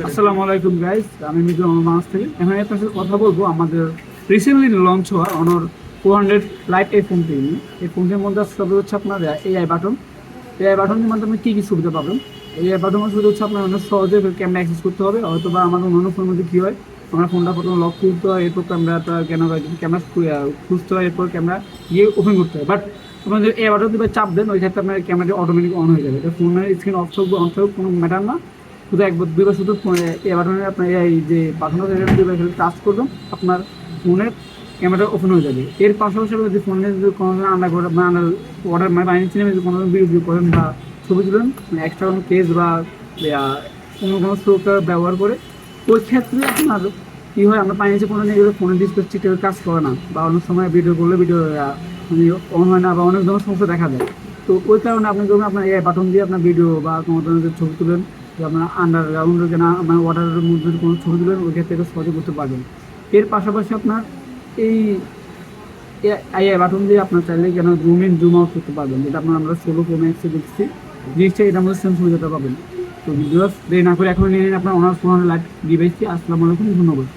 আসসালামু আলাইকুম গাইস, আমি মিজু মানুষ থেকে এখন আপনার সাথে কথা বলবো আমাদের রিসেন্টলি লঞ্চ হওয়া অনর 400 লাইট এই ফোনটি নিয়ে। এই ফোনটির মধ্যে সব হচ্ছে আপনার এআই বাটন। এআই বাটনের মাধ্যমে কি কি সুবিধা পাবেন? এআই বাটনের সুবিধা হচ্ছে আপনার অনেক সহজে ক্যামেরা অ্যাক্সেস করতে হবে। হয়তো বা আমাদের অন্যান্য ফোনের মধ্যে কী হয়, আমরা ফোনটা প্রথমে লক করতে হয়, এরপর ক্যামেরাটা ক্যামেরা খুঁজতে হয়, এরপর ক্যামেরা গিয়ে ওপেন করতে হয়। বাট আপনার যদি এআই বাটন দিবে চাপ দেন, ওই ক্ষেত্রে আপনার ক্যামেরাটি অটোমেটিক অন হয়ে যাবে। এটা ফোনের স্ক্রিন অফ থাকবে অন থাকবে কোনো ম্যাটার না। শুধু একবার দুইবার শুধু এ বাটনে আপনার এই যে বাটন দুইবার টাচ করবেন, আপনার ফোনের ক্যামেরা ওপেন হয়ে যাবে। এর পাশাপাশি যদি ফোনে যদি কোনো আন্ডার করে আন্ডার অর্ডার বাইরে সিনেমা যদি কোনো ভিডিও করেন বা ছবি তুলেন, এক্সট্রা কোনো কেস বা কোনো সফটওয়্যার ব্যবহার করে, ওই ক্ষেত্রে আপনার কী হয়, আমরা পাইনি যে কোনো নিয়ে গেলে ফোনের ডিসপ্লে ঠিকঠাক কাজ করে না, বা অনেক সময় ভিডিও করলে ভিডিও মানে অন হয় না, বা অনেক ধরনের সমস্যা দেখা যায়। তো ওই কারণে আপনি যখন আপনার এই বাটন দিয়ে আপনার ভিডিও বা কোনো ধরনের ছবি তুলেন, যে আপনার আন্ডারগ্রাউন্ডের যেন মানে ওয়াটারের মধ্যে যদি কোনো ছবি তুলেন, ওই ক্ষেত্রে সহজে করতে পারবেন। এর পাশাপাশি আপনার এই এই বাটন দিয়ে আপনার চাইলে কেন জুম ইন জুম আউট করতে পারবেন, যেটা আপনার আমরা 16 Pro Max দেখছি। জিনিসটা এটার মধ্যে সেম সুবিধাটা পাবেন। তো ভিডিওস দেরি না করে এখন নিয়ে নিন আপনার অনার্স 400 লাইট ডিভাইসটি। আসসালামু আলাইকুম, ধন্যবাদ।